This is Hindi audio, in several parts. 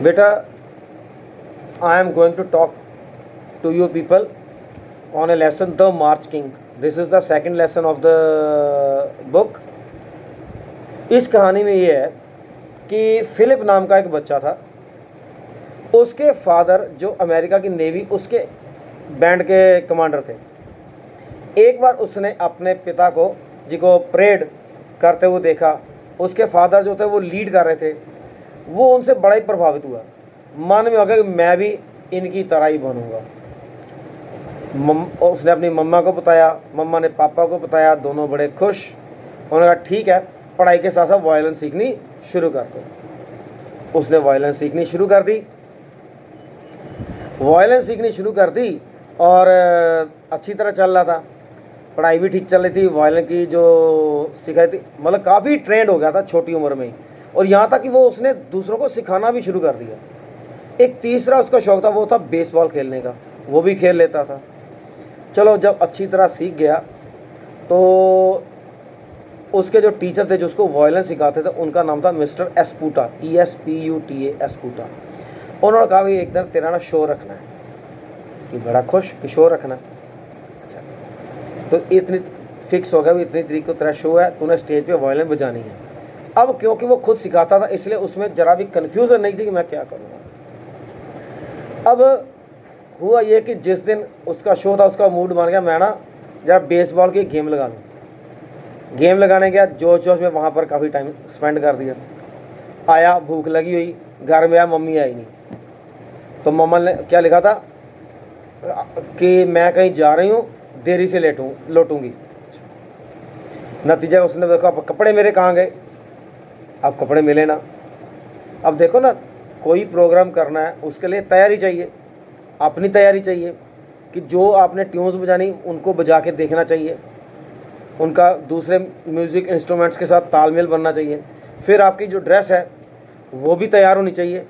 बेटा, I am going to talk to you people on a lesson, The March King. This is the second lesson of the book. इस कहानी में ये है कि फिलिप नाम का एक बच्चा था। उसके फादर जो अमेरिका की नेवी उसके बैंड के कमांडर थे। एक बार उसने अपने पिता को जिको परेड करते हुए देखा। उसके फादर जो थे वो लीड कर रहे थे। वो उनसे बड़ा ही प्रभावित हुआ। मन में हो गया कि मैं भी इनकी तरह ही बनूंगा। उसने अपनी मम्मा को बताया, मम्मा ने पापा को बताया, दोनों बड़े खुश। उन्होंने कहा ठीक है, पढ़ाई के साथ साथ वायलिन सीखनी शुरू कर दो। उसने वायलिन सीखनी शुरू कर दी। वायलिन सीखनी शुरू कर दी और अच्छी तरह चल रहा था। पढ़ाई भी ठीक चल रही थी। वायलिन की जो सिखाई थी, मतलब काफ़ी ट्रेंड हो गया था छोटी उम्र में ही। और यहाँ तक कि वो उसने दूसरों को सिखाना भी शुरू कर दिया। एक तीसरा उसका शौक़ था, वो था बेसबॉल खेलने का। वो भी खेल लेता था। चलो, जब अच्छी तरह सीख गया तो उसके जो टीचर थे जो उसको वायलिन सिखाते थे, उनका नाम था मिस्टर एस्पूटा, ESPUTA, एस्पूटा। उन्होंने कहा भाई एक दिन तेरा ना शो रखना है। कि बड़ा खुश कि शो रखना है। अच्छा, तो इतनी फिक्स हो गया भी इतनी तरीक को तेरा शो है, तूने स्टेज पे वायलिन बजानी है। अब क्योंकि वो खुद सिखाता था इसलिए उसमें ज़रा भी कन्फ्यूज़न नहीं थी कि मैं क्या करूँगा। अब हुआ ये कि जिस दिन उसका शो था उसका मूड बन गया, मैं ना ज़रा बेसबॉल की गेम लगा लूँ। गेम लगाने गया, जोश जोश में वहाँ पर काफ़ी टाइम स्पेंड कर दिया। आया, भूख लगी हुई, घर में आया, मम्मी आई नहीं। तो मम्मा ने क्या लिखा था कि मैं कहीं जा रही हूँ, देरी से लौटूंगी। नतीजा उसने देखा कपड़े मेरे कहाँ गए। अब कपड़े मिले ना। अब देखो ना, कोई प्रोग्राम करना है उसके लिए तैयारी चाहिए, अपनी तैयारी चाहिए कि जो आपने ट्यून्स बजानी उनको बजा के देखना चाहिए, उनका दूसरे म्यूज़िक इंस्ट्रूमेंट्स के साथ तालमेल बनना चाहिए। फिर आपकी जो ड्रेस है वो भी तैयार होनी चाहिए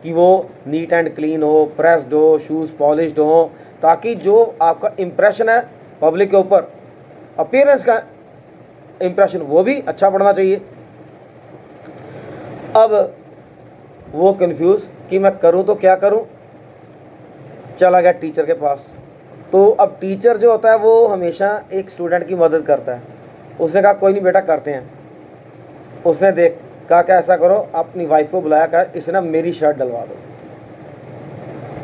कि वो नीट एंड क्लीन हो, प्रेस्ड हो, शूज़ पॉलिश्ड हो, ताकि जो आपका इम्प्रेशन है पब्लिक के ऊपर, अपीयरेंस का इम्प्रेशन, वो भी अच्छा पड़ना चाहिए। अब वो कंफ्यूज कि मैं करूं तो क्या करूं। चला गया टीचर के पास। तो अब टीचर जो होता है वो हमेशा एक स्टूडेंट की मदद करता है। उसने कहा कोई नहीं बेटा, करते हैं। उसने कहा क्या ऐसा करो, अपनी वाइफ को बुलाया, कहा इसे ना मेरी शर्ट डलवा दो।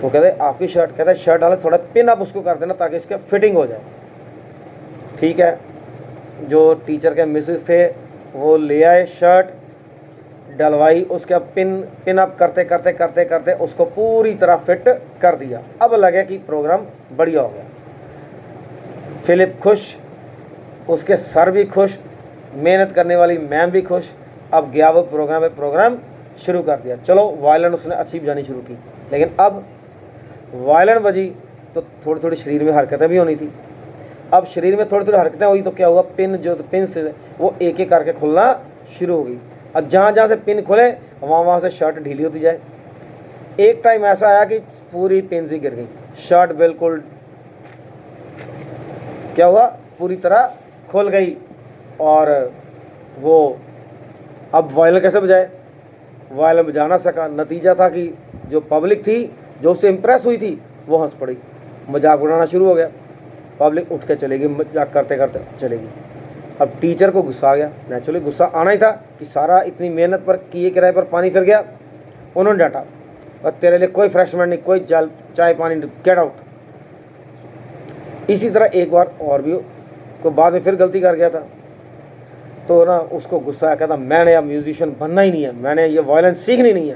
वो कहते आपकी शर्ट, कहते शर्ट डाले, थोड़ा पिन अप उसको कर देना ताकि इसके फिटिंग हो जाए। ठीक है, जो टीचर के मिसेस थे वो ले आए, शर्ट डलवाई, उसके पिन अप करते करते करते करते उसको पूरी तरह फिट कर दिया। अब लगे कि प्रोग्राम बढ़िया हो गया। फिलिप खुश, उसके सर भी खुश, मेहनत करने वाली मैम भी खुश। अब गया वो प्रोग्राम शुरू कर दिया। चलो, वायलिन उसने अच्छी बजानी शुरू की। लेकिन अब वायलिन बजी तो थोड़ी थोड़ी शरीर में हरकतें भी होनी थी। अब शरीर में थोड़ी थोड़ी हरकतें हुई तो क्या हुआ, पिन से वो एक एक करके खुलना शुरू हो गई। अब जहाँ जहाँ से पिन खुले वहाँ से शर्ट ढीली होती जाए। एक टाइम ऐसा आया कि पूरी पिन सी गिर गई, शर्ट बिल्कुल क्या हुआ, पूरी तरह खुल गई। और वो अब वायलिन कैसे बजाए, वायलिन बजा ना सका। नतीजा था कि जो पब्लिक थी जो उससे इम्प्रेस हुई थी वो हंस पड़ी, मजाक उड़ाना शुरू हो गया। पब्लिक उठ के चलेगी, मजाक करते करते चलेगी। अब टीचर को गुस्सा आ गया। नेचुरली गुस्सा आना ही था कि सारा इतनी मेहनत पर किए किराए पर पानी फिर गया। उन्होंने डांटा, और तेरे लिए कोई फ्रेशमेंट नहीं, कोई चाय पानी, गेट आउट। इसी तरह एक बार और भी को बाद में फिर गलती कर गया था। तो ना उसको गुस्सा आया, कहता मैंने अब म्यूजिशियन बनना ही नहीं है, मैंने ये वायलिन सीखनी नहीं है।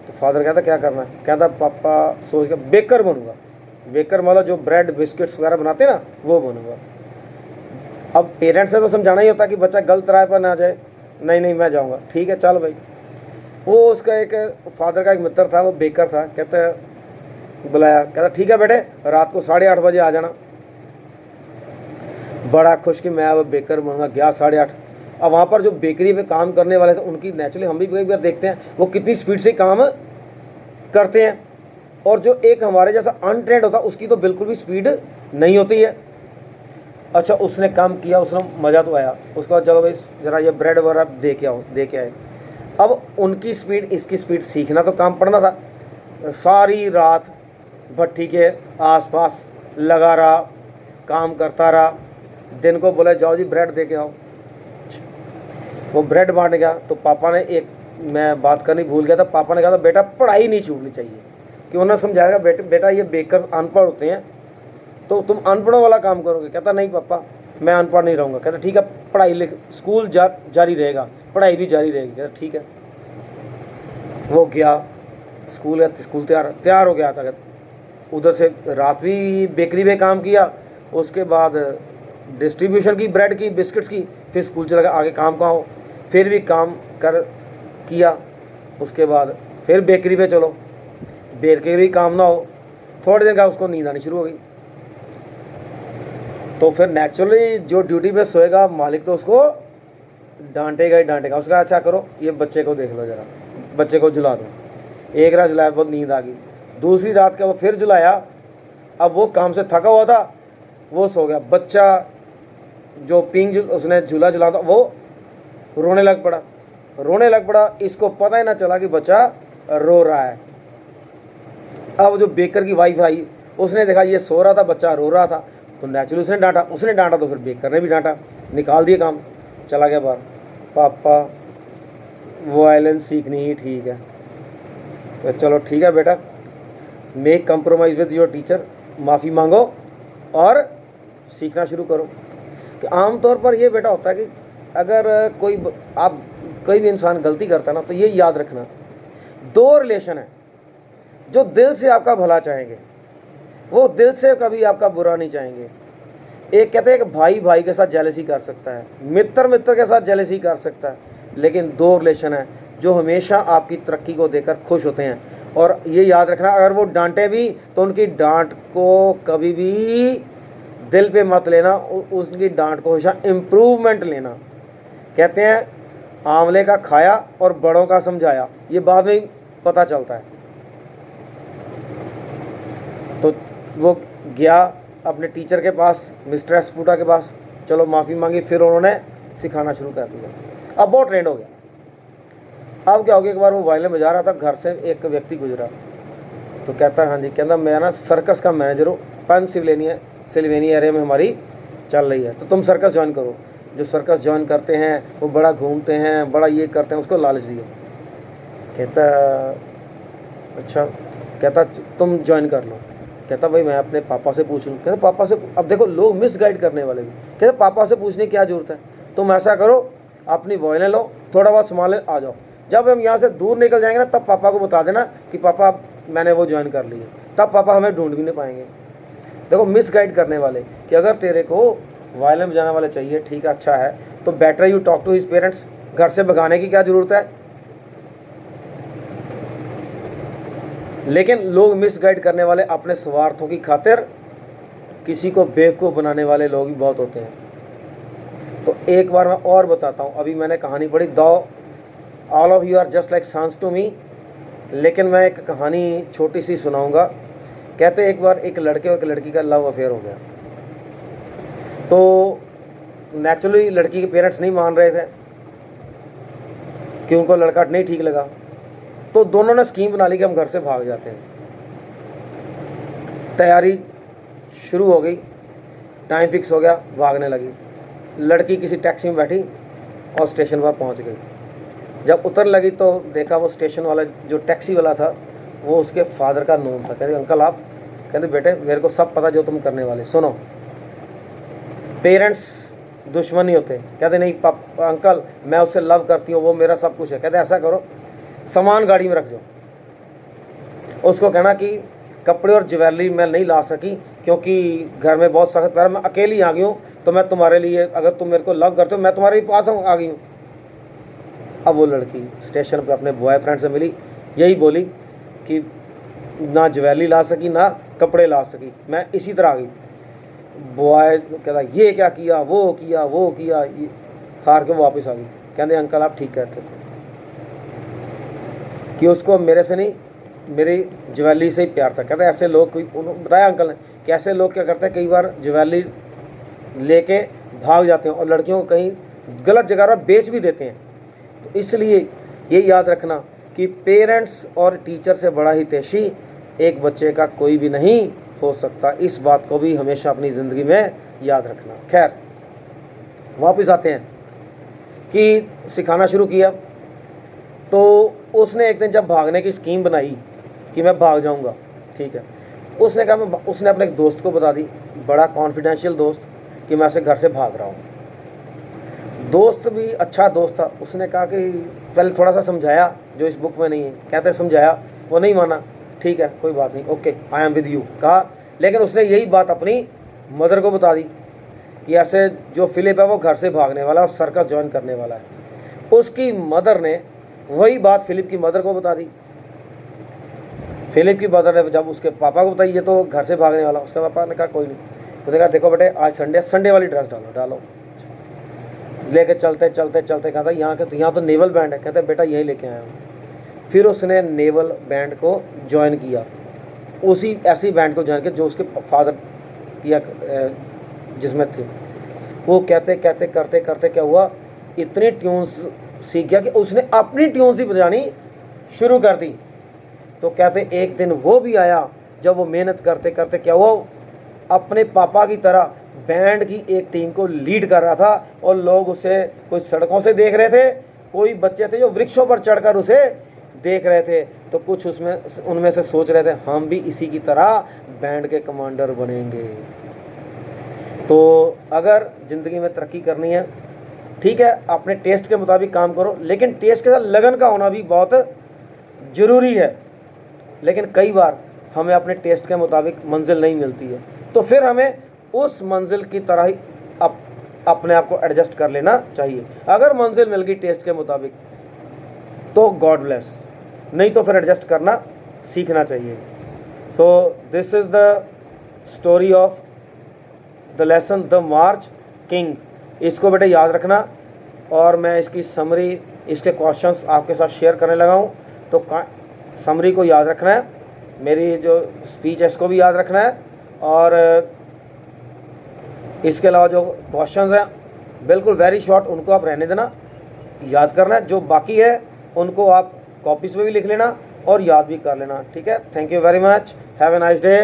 तो फादर कहता क्या करना है, कहता पापा सोच के बेकर बनूंगा। बेकर मतलब जो ब्रेड बिस्किट्स वगैरह बनाते ना, वो बनूंगा। अब पेरेंट्स से तो समझाना ही होता कि बच्चा गलत राह पर ना जाए। नहीं नहीं मैं जाऊंगा, ठीक है चल भाई। वो उसका एक फादर का एक मित्र था, वो बेकर था। कहता बुलाया, कहता ठीक है बेटे, रात को 8:30 बजे आ जाना। बड़ा खुश कि मैं अब बेकर बनूंगा। गया 8:30। अब वहाँ पर जो बेकरी पे काम करने वाले थे उनकी नेचुरली हम भी कई बार देखते हैं वो कितनी स्पीड से काम करते हैं, और जो एक हमारे जैसा अनट्रेंड होता उसकी तो बिल्कुल भी स्पीड नहीं होती है। अच्छा, उसने काम किया, उसने मज़ा तो आया। उसके बाद चलो भाई ज़रा ये ब्रेड वगैरह दे के आए। अब उनकी स्पीड इसकी स्पीड सीखना तो काम पड़ना था। सारी रात भट्टी के आसपास लगा रहा, काम करता रहा। दिन को बोले जाओ जी ब्रेड दे के आओ, वो ब्रेड बांट गया। तो पापा ने एक, मैं बात करनी भूल गया था, पापा ने कहा था बेटा पढ़ाई नहीं छूटनी चाहिए, कि उन्होंने समझाया बेटा ये बेकर्स अनपढ़ होते हैं तो तुम अनपढ़ों वाला काम करोगे। कहता नहीं पापा मैं अनपढ़ नहीं रहूँगा। कहता ठीक है पढ़ाई लिख, स्कूल जारी रहेगा, पढ़ाई भी जारी रहेगी। कहता ठीक है। वो गया स्कूल तैयार हो गया था। उधर से रात भी बेकरी में काम किया, उसके बाद डिस्ट्रीब्यूशन की, ब्रेड की, बिस्किट्स की, फिर स्कूल चला गया। आगे काम कहाँ हो, फिर भी काम किया। उसके बाद फिर बेकरी पे चलो, बेकरी काम ना हो, थोड़े दिन का उसको नींद आनी शुरू हो गई। तो फिर नेचुरली जो ड्यूटी पे सोएगा मालिक तो उसको डांटेगा ही डांटेगा। उसका अच्छा करो ये बच्चे को देख लो जरा, बच्चे को झुला दो। एक रात झुलाया, बहुत नींद आ गई। दूसरी रात का वो फिर झुलाया, अब वो काम से थका हुआ था, वो सो गया। बच्चा जो उसने झूला झुला था वो रोने लग पड़ा। इसको पता ही ना चला कि बच्चा रो रहा है। अब जो बेकर की वाइफ आई, उसने देखा ये सो रहा था, बच्चा रो रहा था, तो नेचुरली उसने डांटा तो फिर बेकर ने भी डांटा, निकाल दिया काम, चला गया बाहर। पापा वायलेंस सीखनी ही ठीक है। तो चलो ठीक है बेटा, make compromise with your teacher, माफ़ी मांगो और सीखना शुरू करो। कि आमतौर पर ये बेटा होता है कि अगर कोई भी इंसान गलती करता है ना, तो ये याद रखना, दो रिलेशन है जो दिल से आपका भला चाहेंगे, वो दिल से कभी आपका बुरा नहीं चाहेंगे। एक कहते हैं कि भाई भाई के साथ जेलसी कर सकता है, मित्र मित्र के साथ जेलसी कर सकता है, लेकिन दो रिलेशन है जो हमेशा आपकी तरक्की को देखकर खुश होते हैं। और ये याद रखना, अगर वो डांटे भी तो उनकी डांट को कभी भी दिल पे मत लेना, उसकी डांट को हमेशा इम्प्रूवमेंट लेना। कहते हैं आंवले का खाया और बड़ों का समझाया, ये बाद में पता चलता है। तो वो गया अपने टीचर के पास, मिस्टर एस्पूटा के पास, चलो माफ़ी मांगी, फिर उन्होंने सिखाना शुरू कर दिया। अब बहुत ट्रेंड हो गया। अब क्या हो गया, एक बार वो वायलिन बजा रहा था, घर से एक व्यक्ति गुजरा, तो कहता है हाँ जी, कहता मैं ना सर्कस का मैनेजर हूँ, पेनसिल्वेनिया एरिया में हमारी चल रही है, तो तुम सर्कस ज्वाइन करो। जो सर्कस ज्वाइन करते हैं वो बड़ा घूमते हैं, बड़ा ये करते हैं, उसको लालच दिए। कहता अच्छा, कहता तुम ज्वाइन कर लो। कहता भाई मैं अपने पापा से पूछ लूँ। कहता पापा से, अब देखो लोग मिसगाइड करने वाले भी। कहता पापा से पूछने की क्या ज़रूरत है, तुम ऐसा करो अपनी वायलिन लो, थोड़ा बहुत संभाल आ जाओ, जब हम यहाँ से दूर निकल जाएंगे ना, तब पापा को बता देना कि पापा मैंने वो ज्वाइन कर ली है, तब पापा हमें ढूंढ भी नहीं पाएंगे। देखो मिसगाइड करने वाले कि अगर तेरे को वायलिन बजाने वाले चाहिए, ठीक है अच्छा है, तो better you talk to his parents. घर से भगाने की क्या ज़रूरत है। लेकिन लोग मिसगाइड करने वाले अपने स्वार्थों की खातिर किसी को बेवकूफ़ बनाने वाले लोग भी बहुत होते हैं। तो एक बार मैं और बताता हूँ, अभी मैंने कहानी पढ़ी, though all of you are just like sons to me, लेकिन मैं एक कहानी छोटी सी सुनाऊंगा। कहते एक बार एक लड़के और एक लड़की का लव अफेयर हो गया। तो नेचुरली लड़की के पेरेंट्स नहीं मान रहे थे कि उनको लड़का नहीं ठीक लगा, तो दोनों ने स्कीम बना ली कि हम घर से भाग जाते हैं। तैयारी शुरू हो गई, टाइम फिक्स हो गया, भागने लगी। लड़की किसी टैक्सी में बैठी और स्टेशन पर पहुंच गई। जब उतर लगी तो देखा वो स्टेशन वाला जो टैक्सी वाला था वो उसके फादर का नोन था। कहते अंकल आप, कहते बेटे मेरे को सब पता जो तुम करने वाले, सुनो पेरेंट्स दुश्मन नहीं होते। कहते नहीं पापा अंकल मैं उससे लव करती हूँ, वो मेरा सब कुछ है। कहते ऐसा करो सामान गाड़ी में रख दो, उसको कहना कि कपड़े और ज्वेलरी मैं नहीं ला सकी क्योंकि घर में बहुत सख्त पैर, मैं अकेली आ गई हूँ, तो मैं तुम्हारे लिए, अगर तुम मेरे को लव करते हो मैं तुम्हारे पास आ गई हूँ। अब वो लड़की स्टेशन पे अपने बॉयफ्रेंड से मिली, यही बोली कि ना ज्वेलरी ला सकी ना कपड़े ला सकी, मैं इसी तरह आ गई। बॉय कहता ये क्या किया, वो किया, ये हार के वापस आ गई। कहते अंकल आप ठीक कहते थे कि उसको मेरे से नहीं मेरी ज्वेलरी से ही प्यार था। कहते ऐसे लोग, कोई बताया अंकल ने कि ऐसे लोग क्या करते हैं, कई बार ज्वेलरी लेके भाग जाते हैं और लड़कियों को कहीं गलत जगह पर बेच भी देते हैं। तो इसलिए ये याद रखना कि पेरेंट्स और टीचर से बड़ा हितैषी एक बच्चे का कोई भी नहीं हो सकता। इस बात को भी हमेशा अपनी ज़िंदगी में याद रखना। खैर, वापस आते हैं कि सिखाना शुरू किया तो उसने एक दिन जब भागने की स्कीम बनाई कि मैं भाग जाऊंगा, ठीक है, उसने कहा उसने अपने एक दोस्त को बता दी, बड़ा कॉन्फिडेंशियल दोस्त, कि मैं ऐसे घर से भाग रहा हूँ। दोस्त भी अच्छा दोस्त था, उसने कहा कि पहले थोड़ा सा समझाया जो इस बुक में नहीं है, कहते समझाया, वो नहीं माना, ठीक है कोई बात नहीं, okay I am with you कहा। लेकिन उसने यही बात अपनी मदर को बता दी कि ऐसे जो फिलिप है वो घर से भागने वाला है और सर्कस ज्वाइन करने वाला है। उसकी मदर ने वही बात फिलिप की मदर को बता दी। फिलिप की मदर ने जब उसके पापा को बताई ये तो घर से भागने वाला, उसके पापा ने कहा कोई नहीं। उसने कहा देखो बेटे आज संडे, संडे वाली ड्रेस डालो लेके चलते चलते चलते कहता यहाँ तो नेवल बैंड है, कहते बेटा यही लेके आया हूँ। फिर उसने नेवल बैंड को ज्वाइन किया, उसी ऐसी बैंड को ज्वाइन किया जो उसके फादर किया जिसमें थे। वो कहते कहते करते करते क्या हुआ, इतनी ट्यून्स सीख गया कि उसने अपनी ट्यून्स ही बजानी शुरू कर दी। तो कहते एक दिन वो भी आया जब वो मेहनत करते करते क्या हुआ, अपने पापा की तरह बैंड की एक टीम को लीड कर रहा था और लोग उसे कोई सड़कों से देख रहे थे, कोई बच्चे थे जो वृक्षों पर चढ़कर उसे देख रहे थे, तो कुछ उनमें से सोच रहे थे हम भी इसी की तरह बैंड के कमांडर बनेंगे। तो अगर ज़िंदगी में तरक्की करनी है, ठीक है, अपने टेस्ट के मुताबिक काम करो, लेकिन टेस्ट के साथ लगन का होना भी बहुत ज़रूरी है। लेकिन कई बार हमें अपने टेस्ट के मुताबिक मंजिल नहीं मिलती है, तो फिर हमें उस मंजिल की तरह ही अपने आप को एडजस्ट कर लेना चाहिए। अगर मंजिल मिल गई टेस्ट के मुताबिक तो गॉड ब्लेस, नहीं तो फिर एडजस्ट करना सीखना चाहिए। So this is the story of the lesson the March king. इसको बेटे याद रखना, और मैं इसकी समरी, इसके क्वेश्चंस आपके साथ शेयर करने लगा हूँ। तो समरी को याद रखना है, मेरी जो स्पीच है इसको भी याद रखना है, और इसके अलावा जो क्वेश्चंस हैं बिल्कुल वेरी शॉर्ट, उनको आप रहने देना, याद करना है। जो बाकी है उनको आप कॉपीज़ में भी लिख लेना और याद भी कर लेना, ठीक है। Thank you very much, have a nice day.